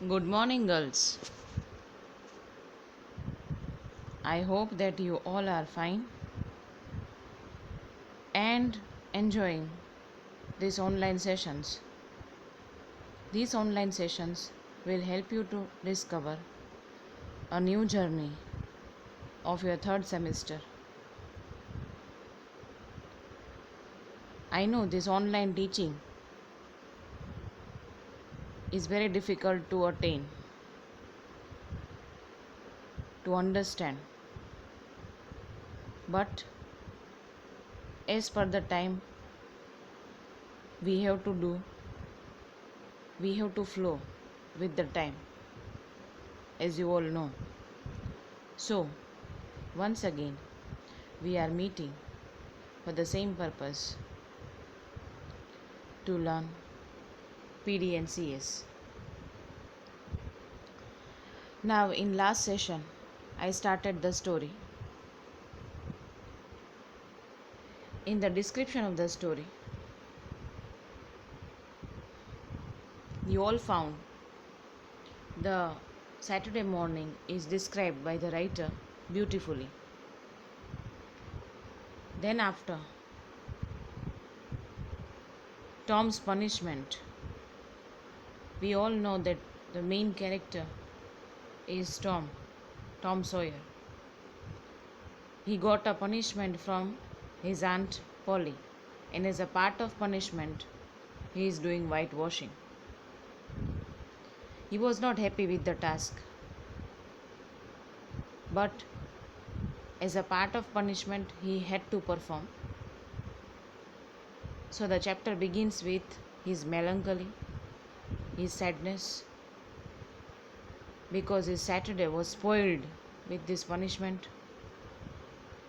Good morning, girls. I hope that you all are fine and enjoying these online sessions. These online sessions will help you to discover a new journey of your third semester. I know this online teaching is very difficult to attain, to understand, but as per the time we have to do, we have to flow with the time, as you all know. So, once again, we are meeting for the same purpose to learn PD and CS. Now, in last session, I started the story. In the description of the story, you all found the Saturday morning is described by the writer beautifully. Then, after Tom's punishment, we all know that the main character is Tom Sawyer. He got a punishment from his aunt Polly, and as a part of punishment, he is doing whitewashing. He was not happy with the task, but as a part of punishment, he had to perform. So the chapter begins with his melancholy, his sadness, because his Saturday was spoiled with this punishment,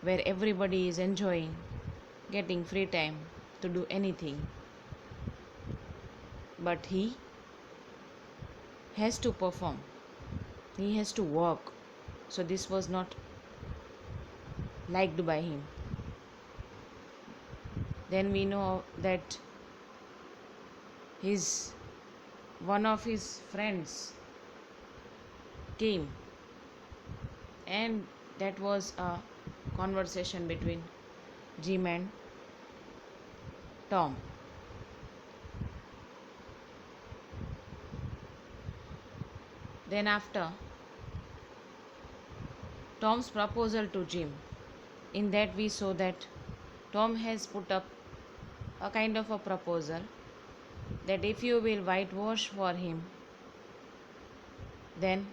where everybody is enjoying getting free time to do anything, but he has to perform, he has to work. So this was not liked by him. Then we know that one of his friends came, and that was a conversation between Jim and Tom. Then after Tom's proposal to Jim, in that we saw that Tom has put up a kind of a proposal that if you will whitewash for him, then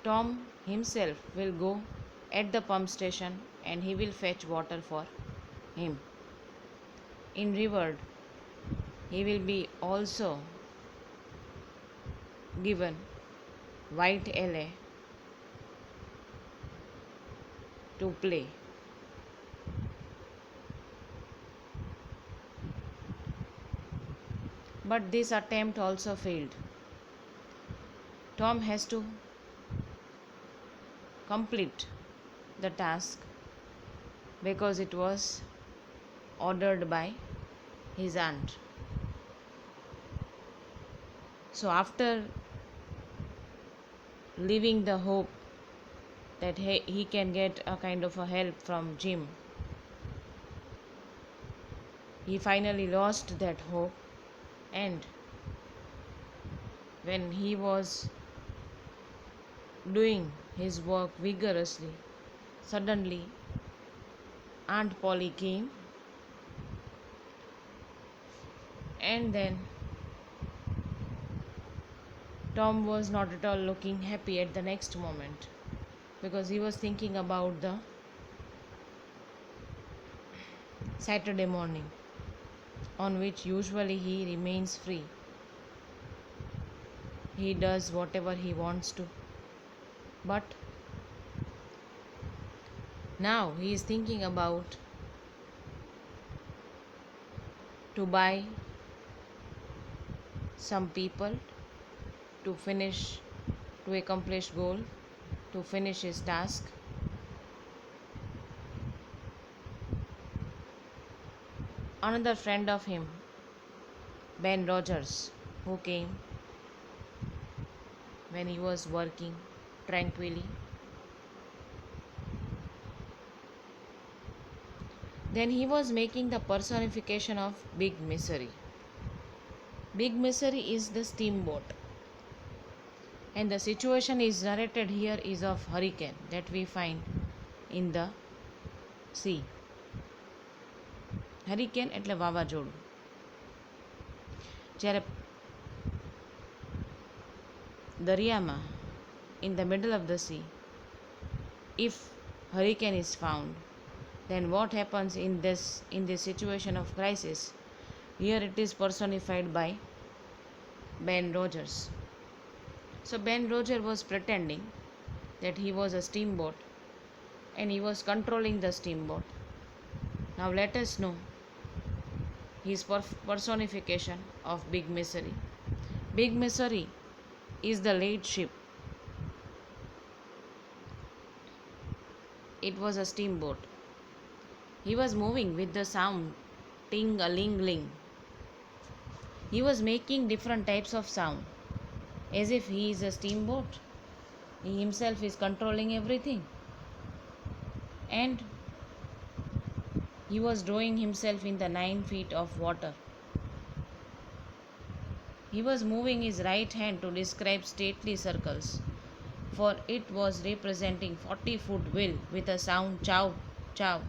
Tom himself will go at the pump station and he will fetch water for him. In reward, he will be also given white LA to play. But this attempt also failed. Tom has to complete the task because it was ordered by his aunt. So after leaving the hope that he can get a kind of a help from Jim, he finally lost that hope, and when he was doing his work vigorously, suddenly Aunt Polly came, and then Tom was not at all looking happy at the next moment because he was thinking about the Saturday morning on which usually he remains free. He does whatever he wants to. But now he is thinking about to buy some people to accomplish goal, to finish his task. Another friend of him, Ben Rogers, who came when he was working tranquilly. Then he was making the personification of Big Misery. Big Misery is the steamboat, and the situation is narrated here is of hurricane that we find in the sea. Hurricane એટલે વાવાઝોડું. જ્યારે દરિયામાં, in the middle of the sea, if hurricane is found, then what happens in this situation of crisis? Here it is personified by Ben Rogers. So Ben Rogers was pretending that he was a steamboat and he was controlling the steamboat. Now let us know his personification of Big Misery. Big Misery is the late ship. It was a steamboat. He was moving with the sound ting-a-ling-ling. He was making different types of sound as if he is a steamboat. He himself is controlling everything. And he was drawing himself in the 9 feet of water. He was moving his right hand to describe stately circles, for it was representing 40-foot wheel with a sound chow, chow,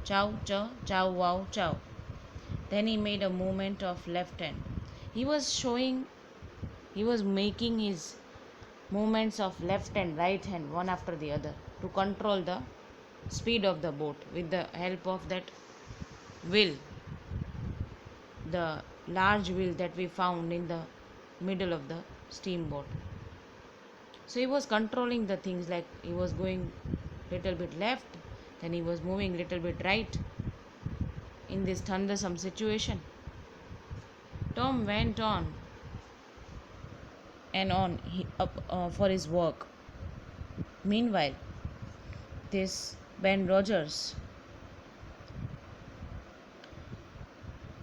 chow, chow, chow, wow, chow. Then he made a movement of left hand. He was making his movements of left and right hand one after the other to control the speed of the boat with the help of that wheel, the large wheel that we found in the middle of the steamboat. So he was controlling the things, like he was going little bit left, then he was moving little bit right in this thundersome situation. Tom went on and on for his work. Meanwhile, this Ben Rogers,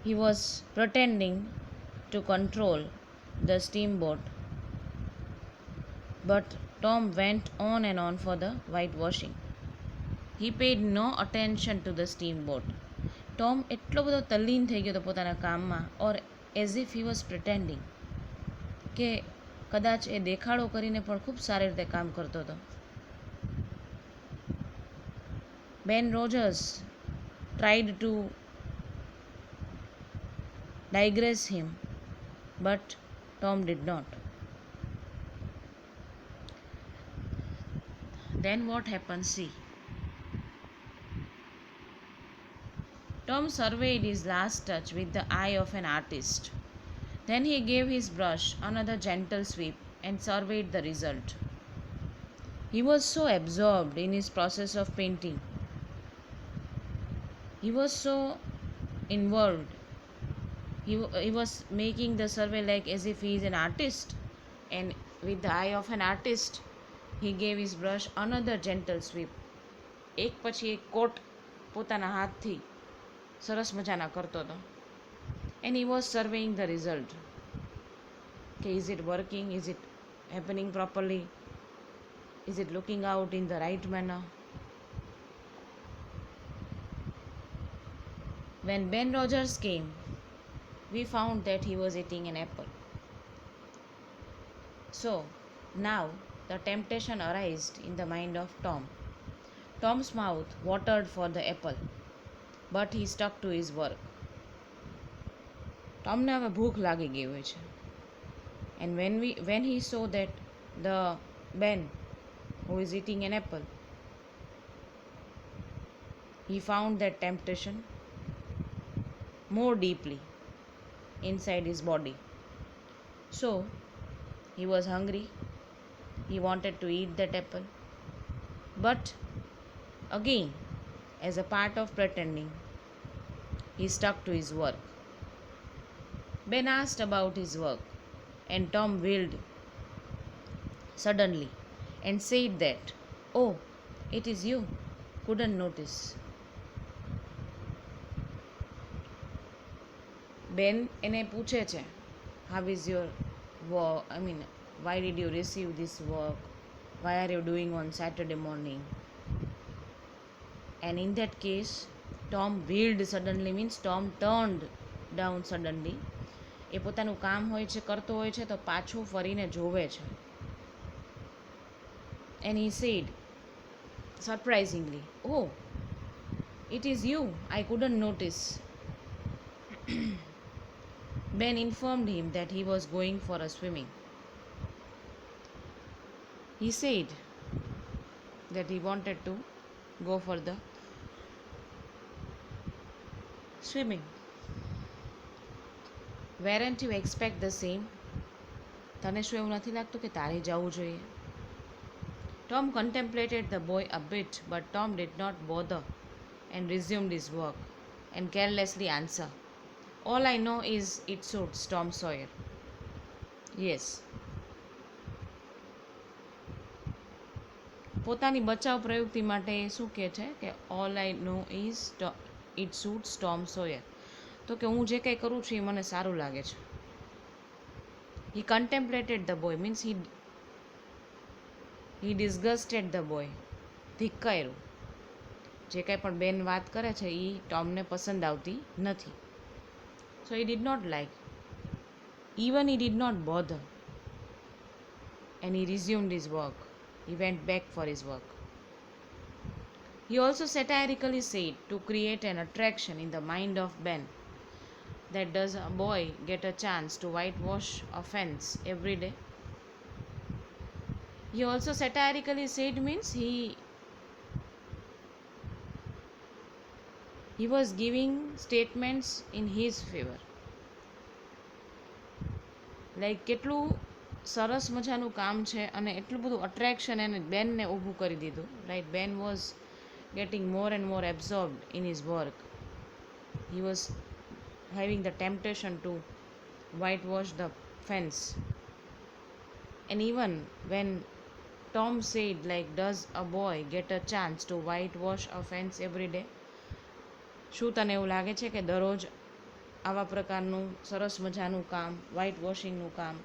he was pretending to control the steamboat, but Tom went on and on for the whitewashing. He paid no attention to the steamboat. Tom એટલો બધો તલ્લીન થઈ ગયો હતો પોતાના કામમાં, or as if he was pretending, કે કદાચ એ દેખાડો કરીને પણ ખૂબ સારી રીતે કામ કરતો હતો. Ben Rogers tried to digress him, but Tom did not. Then what happened? See. Tom surveyed his last touch with the eye of an artist. Then he gave his brush another gentle sweep and surveyed the result. He was so absorbed in his process of painting. He was so involved. He was making the survey like as if he is an artist, and with the eye of an artist, he gave his brush another gentle sweep. એક પછી એક કોટ પોતાના હાથથી સરસ મજાના કરતો હતો. And he was surveying the result. Okay, is it working? Is it happening properly? Is it looking out in the right manner? When Ben Rogers came, we found that he was eating an apple. So now the temptation arose in the mind of Tom. Tom's mouth watered for the apple, but he stuck to his work. Tomને હવે ભૂખ લાગી ગઈ હોય છે. And when he saw that the Ben who is eating an apple, he found that temptation more deeply inside his body. So he was hungry. He wanted to eat that apple. But again, as a part of pretending, he stuck to his work. Ben asked about his work, and Tom wheeled suddenly and said that, "Oh, it is you. Couldn't notice." Ben એને પૂછે છે, how is your work? Why did you receive this work? Why are you doing on Saturday morning? And in that case, Tom wheeled suddenly means Tom turned down suddenly. એ પોતાનું કામ હોય છે કરતો હોય છે તો પાછું ફરીને જોવે છે. And he said, surprisingly, "Oh, it is you. I couldn't notice." Ben informed him that he was going for a swimming. He said that he wanted to go for the swimming. Weren't you expect the same? તને શું એવું નથી લાગતું કે તારે જવું જોઈએ? Tom contemplated the boy a bit, but Tom did not bother and resumed his work and carelessly answered, "All I know is it suits Tom Sawyer." Yes. પોતાની બચાવ પ્રયુક્તિ માટે શું કહે છે કે all I know is it suits Tom Sawyer. તો કે હું જે કંઈ કરું છું એ મને સારું લાગે છે. He contemplated the boy means he disgusted the boy. ધિક્કાર્યું. જે કંઈ પણ બેન વાત કરે છે એ ટોમને પસંદ આવતી નથી. So he did not like. Even he did not bother. And he resumed his work. He went back for his work. He also satirically said to create an attraction in the mind of Ben that does a boy get a chance to whitewash a fence every day? He also satirically said means he was giving statements in his favor. Like કેટલું સરસ મજાનું કામ છે અને એટલું બધું attraction એને બેનને ઊભું કરી દીધું. રાઈટ, બેન was getting more and more absorbed in his work. He was having the temptation to whitewash the fence. And even when Tom said like, does a boy get a chance to whitewash a fence every day? શું તને એવું લાગે છે કે દરરોજ આવા પ્રકારનું સરસ મજાનું કામ, વ્હાઇટ વોશિંગનું કામ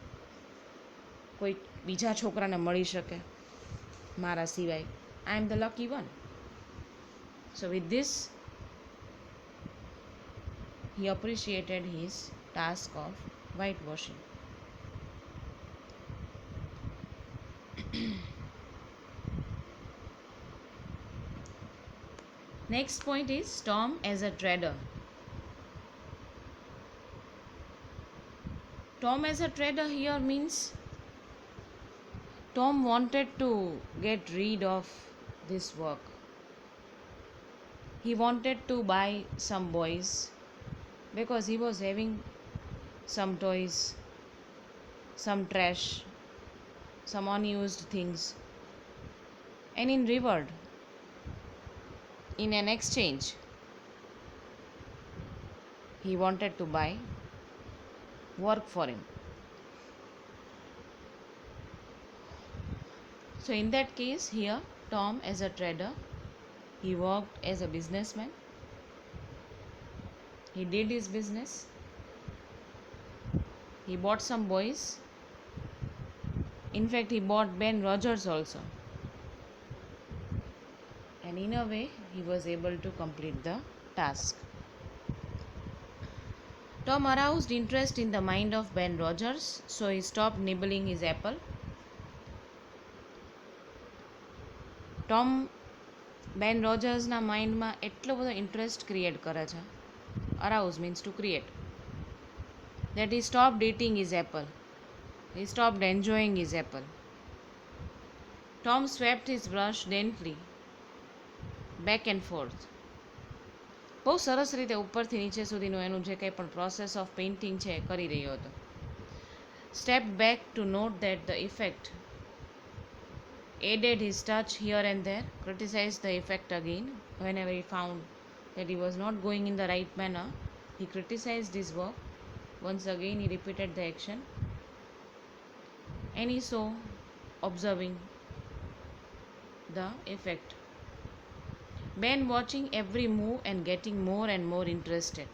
કોઈ બીજા છોકરાને મળી શકે મારા સિવાય? I am the lucky one. So with this, he appreciated his task of whitewashing. Next point is Tom as a trader. Tom as a trader here means Tom wanted to get rid of this work. He wanted to buy some boys because he was having some toys, some trash, some unused things. And in reward, in an exchange, he wanted to buy work for him. So in that case here, Tom as a trader, he worked as a businessman. He did his business. He bought some boys. In fact, he bought Ben Rogers also. And in a way, he was able to complete the task. Tom aroused interest in the mind of Ben Rogers, so he stopped nibbling his apple. Tom બેન રોજર્સના માઇન્ડમાં એટલો બધો interest create કરે છે. Arouse means to create. that he stopped eating his apple. He stopped enjoying his apple. Tom swept his brush daintily back and forth. બહુ સરસ રીતે ઉપરથી નીચે સુધીનું એનું જે કંઈ પણ પ્રોસેસ ઓફ પેઇન્ટિંગ છે એ કરી રહ્યો હતો. Stepped back to note that the effect, added his touch here and there, criticized the effect again whenever he found that he was not going in the right manner. He criticized his work. Once again he repeated the action, and he saw, observing the effect. Ben watching every move and getting more and more interested.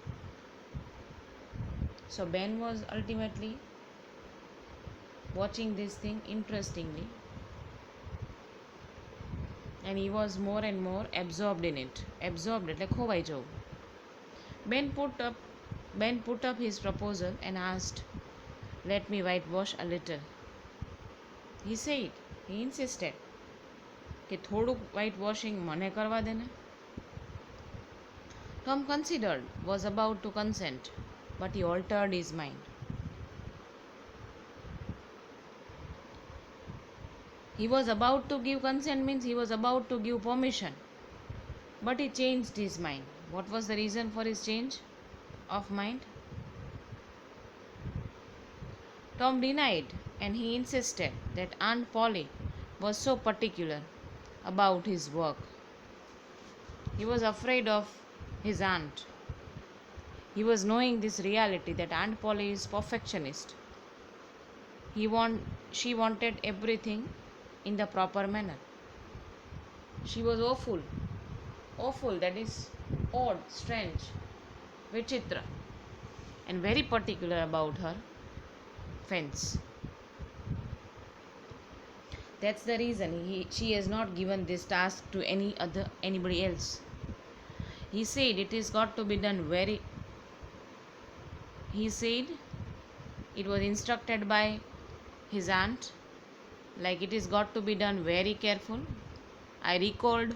So Ben was ultimately watching this thing interestingly, and he was more and more absorbed in it. Absorbed એટલે ખોવાઈ જવું. Ben put up Ben put up his proposal and asked, "Let me whitewash a little." He said, he insisted, કે થોડુંક whitewashing મને કરવા દે ને. Tom considered, was about to consent, but he altered his mind. He was about to give consent means he was about to give permission, but he changed his mind. What was the reason for his change of mind? Tom denied, and he insisted that Aunt Polly was so particular about his work. He was afraid of his aunt. He was knowing this reality that Aunt Polly is perfectionist. She wanted everything in the proper manner. She was awful, that is odd, strange, vichitra, and very particular about her fence. That's the reason she has not given this task to anybody else. He said it is got to be done very. He said it was instructed by his aunt, like it is got to be done very careful. I recalled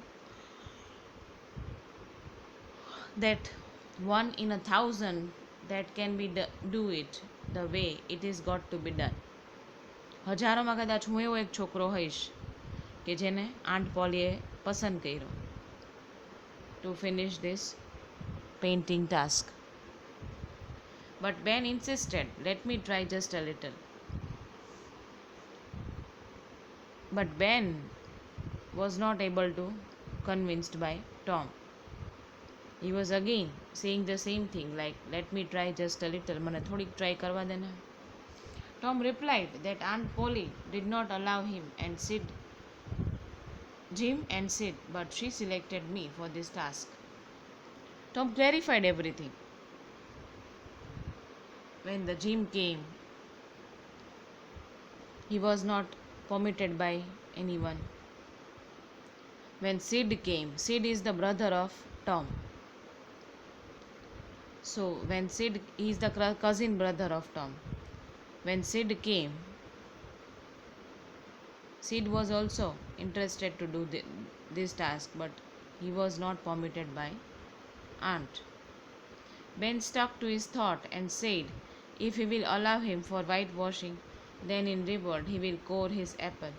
that 1 in 1,000 that can be do it the way it is got to be done. હજારોમાં કદાચ હું એવો એક છોકરો હોઈશ કે જેને aunt પોલીએ પસંદ કર્યો to finish this painting task. But Ben insisted, "Let me try just a little." But Ben was not able to convinced by Tom. He was again saying the same thing, like, "Let me try just a little, મને થોડીક try કરવા દે ને." Tom replied that Aunt Polly did not allow Jim and Sid, but she selected me for this task. Tom clarified everything. When the Jim came, he was not permitted by anyone. When Sid came, Sid is the brother of Tom. So when Sid, he is the cousin brother of Tom. When Sid came, Sid was also interested to do this task, but he was not permitted by aunt. Ben stuck to his thought and said if he will allow him for whitewashing, then in reward he will core his apple.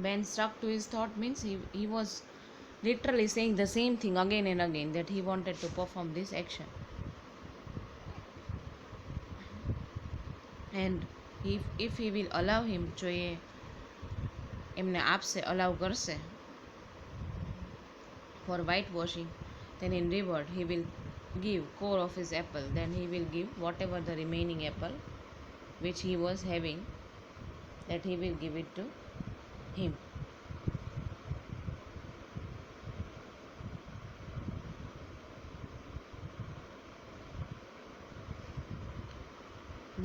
Ben stuck to his thought means he was literally saying the same thing again and again, that he wanted to perform this action. And if he will allow him, જો એમને આપશે, allow કરશે for whitewashing, then in reward he will give core of his apple, then he will give whatever the remaining apple which he was having, that he will give it to him.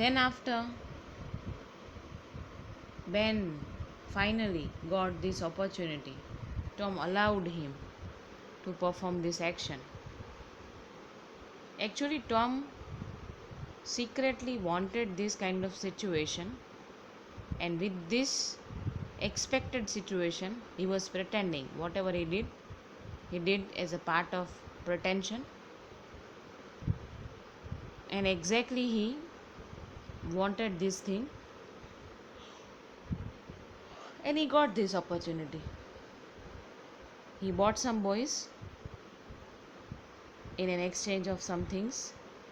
Then after Ben finally got this opportunity, Tom allowed him to perform this action. Actually, Tom secretly wanted this kind of situation, and with this expected situation, he was pretending. Whatever he did as a part of pretension, and exactly he wanted this thing, and he got this opportunity. He bought some boys in an exchange of some things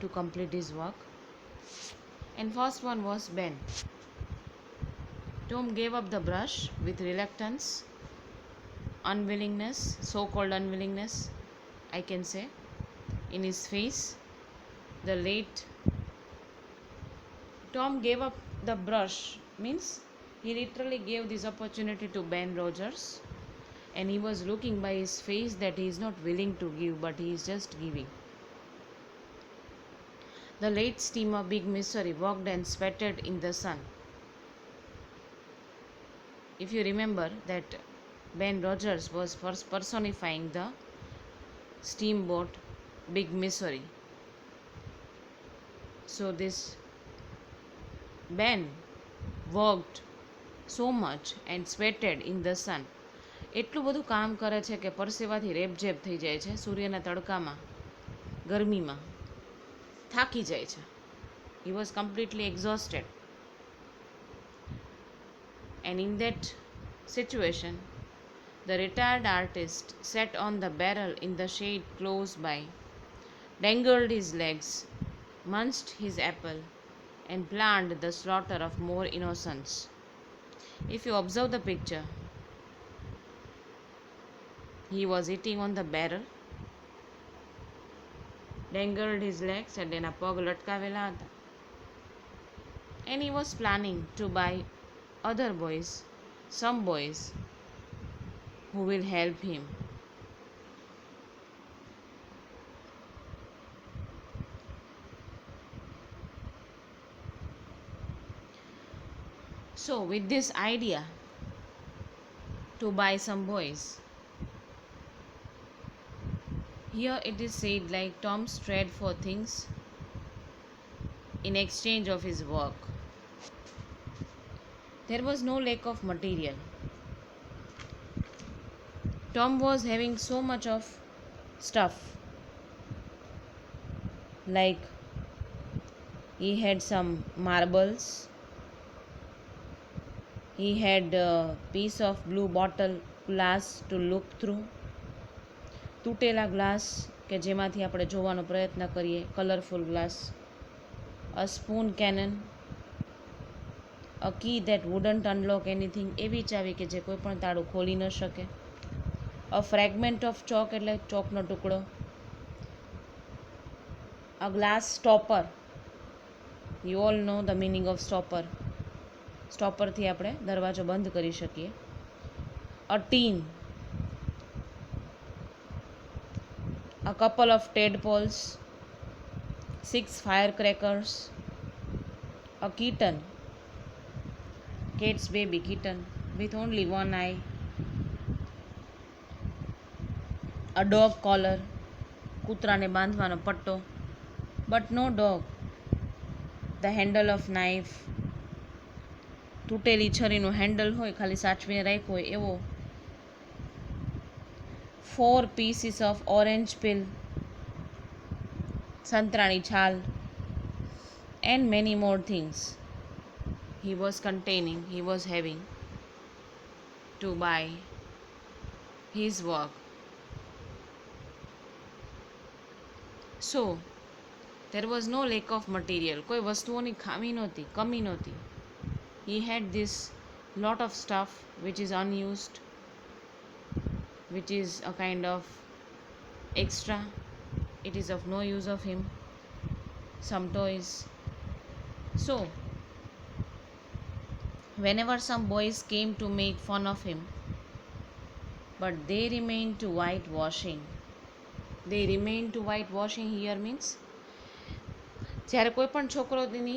to complete his work, and first one was Ben. Tom gave up the brush with reluctance, unwillingness, so-called unwillingness, I can say, in his face. Tom gave up the brush means he literally gave this opportunity to Ben Rogers, and he was looking by his face that he is not willing to give, but he is just giving. The late steamer Big Missouri walked and sweated in the sun. If you remember that Ben Rogers was first personifying the steamboat Big Missouri. So this Ben worked so much and sweated in the sun. એટલું બધું કામ કરે છે કે પરસેવાથી રેબઝેબ થઈ જાય છે, સૂર્યના તડકામાં, ગરમીમાં થાકી જાય છે. He was completely exhausted. And in that situation, the retired artist sat on the barrel in the shade close by, dangled his legs, munched his apple, and planned the slaughter of more innocents. If you observe the picture, he was sitting on the barrel, dangled his legs and એના પગ લટકાવેલા હતા. And he was planning to buy other boys, some boys who will help him. So with this idea to buy some boys, here it is said like Tom traded for things in exchange of his work. There was no lack of material. Tom was having so much of stuff, like he had some marbles, he had a piece of blue bottle glass to look through, તૂટેલા glass કે જેમાંથી આપણે જોવાનો પ્રયત્ન કરીએ, colourful glass, a spoon cannon, a key that wouldn't unlock anything, એવી ચાવી કે જે કોઈ પણ તાળું ખોલી ન શકે, a fragment of chalk એટલે ચોકનો ટુકડો, a glass stopper, you all know the meaning of stopper, સ્ટોપરથી આપણે દરવાજો બંધ કરી શકીએ, a tin, a couple of tadpoles, 6 firecrackers, a kitten, cat's baby kitten with only one eye, a dog collar, કૂતરાને બાંધવાનો પટ્ટો, but no dog, the handle of knife, તૂટેલી છરીનું handle હોય ખાલી સાચવીને રાખ્યું હોય એવો, 4 pieces of orange peel, સંતરાની છાલ, and many more things he was having to buy his work. So there was no lack of material, કોઈ વસ્તુઓની ખામી નહોતી, કમી નહોતી. He had this lot of stuff which is unused, which is a kind of extra, it is of no use of him, some toys. So whenever some boys came to make fun of him, but they remained to whitewashing. They remained to whitewashing here means જ્યારે કોઈ પણ છોકરો તેની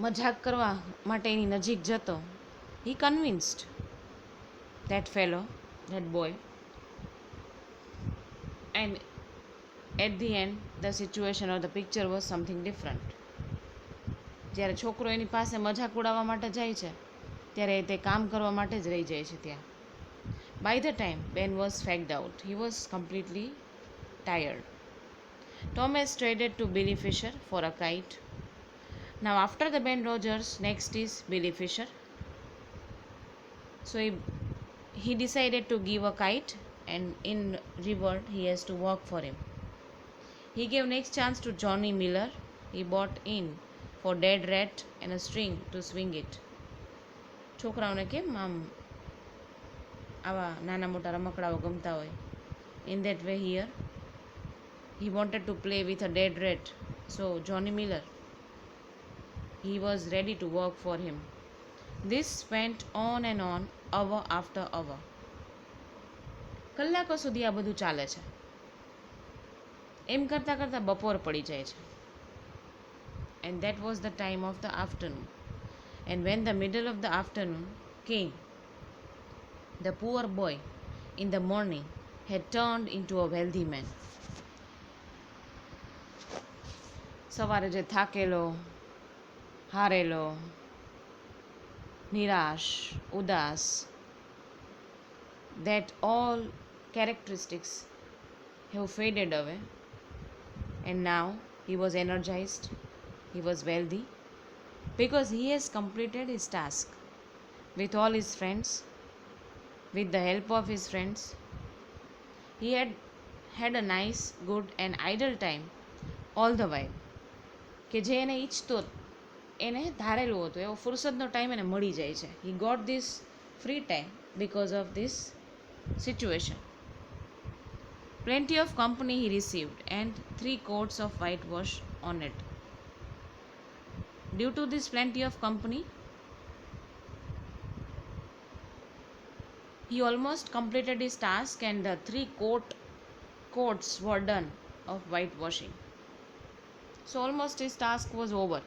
મજાક કરવા માટે એની નજીક જતો, he convinced that fellow, that boy, and at the end the situation or the picture was something different. જ્યારે છોકરો એની પાસે મજાક ઉડાવવા માટે જાય છે ત્યારે તે કામ કરવા માટે જ રહી જાય છે ત્યાં. By the time Ben was fagged out, he was completely tired. Thomas traded to Billy Fisher for a kite. Now after the Ben Rogers, next is Billy Fisher. So he decided to give a kite, and in reward he has to work for him. He gave next chance to Johnny Miller. He bought in for dead rat and a string to swing it. છોકરાઓને કેમ આમ આવા નાના મોટા રમકડાઓ ગમતા હોય, in that way here he wanted to play with a dead rat. So Johnny Miller, he was ready to work for him. This went on and on, hour after hour. કલાકો સુધી આ બધું ચાલે છે. એમ કરતાં કરતાં બપોર પડી જાય છે. and that was the time of the afternoon. And when the middle of the afternoon came, the poor boy in the morning had turned into a wealthy man. સવારે જે થાકેલો, હારેલો, નિરાશ, ઉદાસ, that all characteristics have faded away, and now he was energized, he was wealthy, because he has completed his task with all his friends, with the help of his friends. He had had a nice, good, and idle time all the while. કે જે એને ઈચ્છતો એને ધારેલું હતું એવો ફુરસદનો time એને મળી જાય છે. He got this free time because of this situation. Plenty of company he received and 3 coats of whitewash on it. Due to this plenty of company, he almost completed his task and the 3 coats were done of whitewashing. So almost his task was over.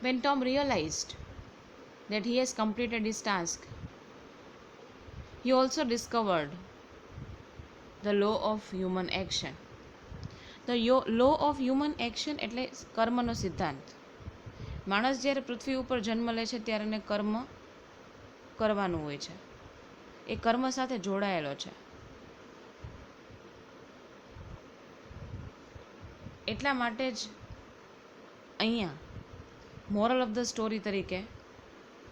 When Tom realized that he has completed his task, he also discovered the law of human action. The law of human action એટલે કર્મનો સિદ્ધાંત. માણસ જ્યારે પૃથ્વી ઉપર જન્મ લે છે ત્યારે એને કર્મ કરવાનું હોય છે. એ કર્મ સાથે જોડાયેલો છે. એટલા માટે જ અહીંયા મોરલ ઓફ ધ સ્ટોરી તરીકે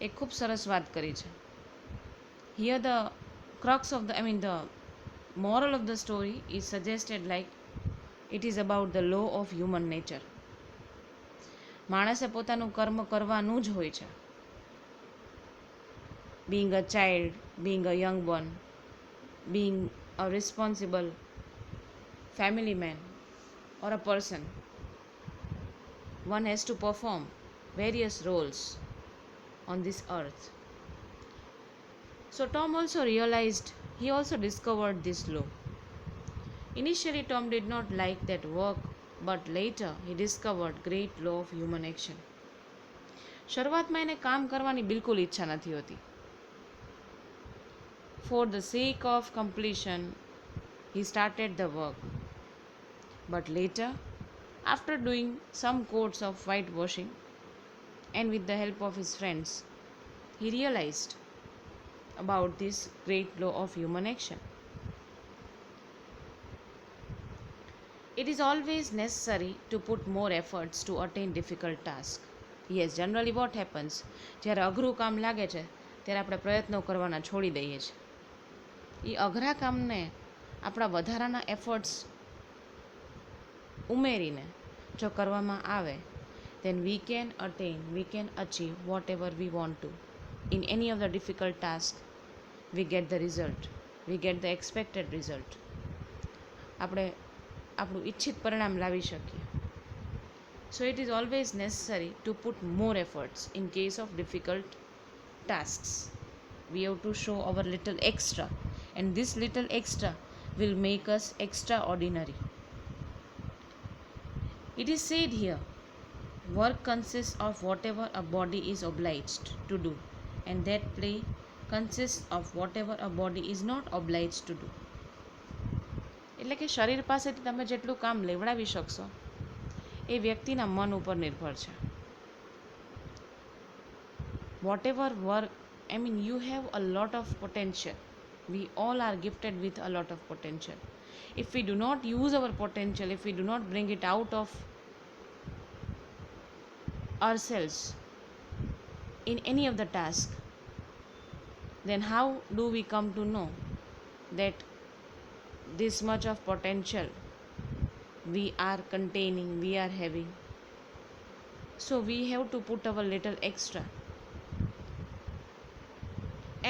એક ખૂબ સરસ વાત કરી છે. Here the crux of the the moral of the story is suggested like it is about the law of human nature. માણસે પોતાનું કર્મ કરવાનું જ હોય છે. being a child, being a young one, being a responsible family man or a person, one has to perform various roles on this earth. So Tom also realized, he also discovered this law. Initially Tom did not like that work, but later he discovered great law of human action. શરૂઆતમાં એને કામ કરવાની બિલકુલ ઈચ્છા નથી હોતી. For the sake of completion, he started the work. But later, after doing some coats of whitewashing, and with the help of his friends, he realized about this great law of human action. It is always necessary to put more efforts to attain difficult tasks. Yes, generally what happens, જ્યારે અઘરું કામ લાગે છે ત્યારે આપણે પ્રયત્નો કરવાના છોડી દઈએ છીએ. એ અઘરા કામને આપણા વધારાના એફર્ટ્સ ઉમેરીને જો કરવામાં આવે, then we can attain, we can achieve whatever we want to. In any of the difficult tasks, we get the result, we get the expected result. આપણે આપણું ઇચ્છિત પરિણામ લાવી શકીએ. So it is always necessary to put more efforts in case of difficult tasks. We have to show our little extra, and this little extra will make us extraordinary. It is said here, work consists of whatever a body is obliged to do, and that play consists of whatever a body is not obliged to do. એટલે કે શરીર પાસેથી તમે જેટલું કામ લેવડાવી શકશો એ વ્યક્તિના મન ઉપર નિર્ભર છે. Whatever work, you have a lot of potential. We all are gifted with a lot of potential. If we do not use our potential, if we do not bring it out of ourselves in any of the task, then how do we come to know that this much of potential we are containing, we are having? So we have to put our little extra.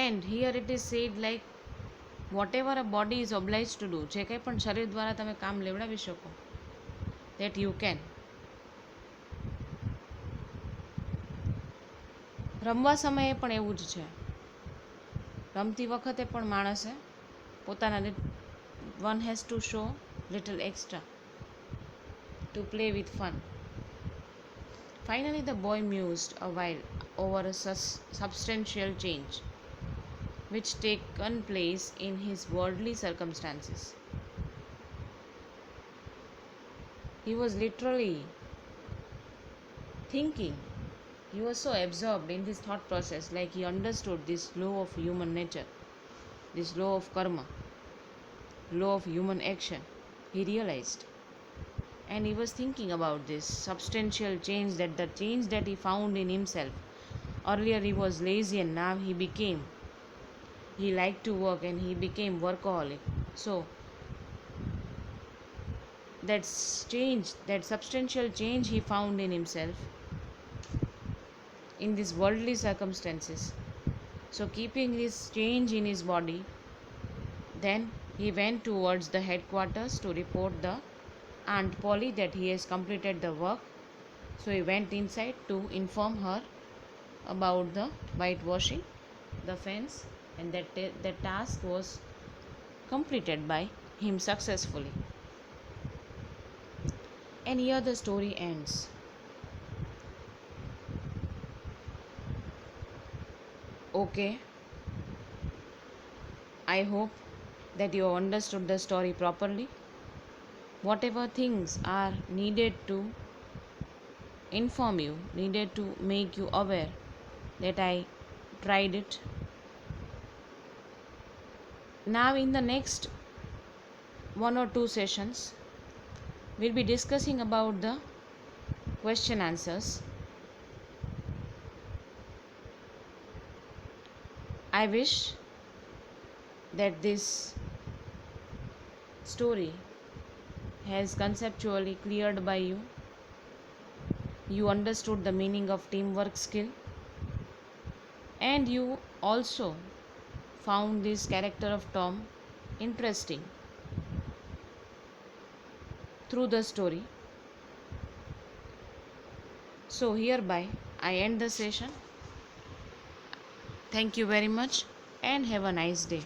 And here it is said like whatever a body is obliged to do, જે કંઈ પણ શરીર દ્વારા તમે કામ લેવડાવી શકો, that you can. રમવા સમયે પણ એવું જ છે. રમતી વખતે પણ માણસે પોતાના one has to show little extra to play with fun. Finally, the boy mused a while over a substantial change which taken place in his worldly circumstances. He was literally thinking. He was so absorbed in this thought process, like he understood this law of human nature, this law of karma, law of human action. He realized. And he was thinking about this substantial change, that the change that he found in himself. Earlier he was lazy and now he liked to work and he became workaholic. So that change, that substantial change he found in himself in these worldly circumstances. So keeping this change in his body, then he went towards the headquarters to report the Aunt Polly that he has completed the work. So he went inside to inform her about the whitewashing the fence, and that the task was completed by him successfully. And here the story ends. Okay, I hope that you have understood the story properly. Whatever things are needed to inform you, needed to make you aware that I tried it. Now, in the next one or two sessions, we'll be discussing about the question answers. I wish that this story has conceptually cleared by you. You understood the meaning of teamwork skill, and you also found this character of Tom interesting through the story. So hereby I end the session. Thank you very much and have a nice day.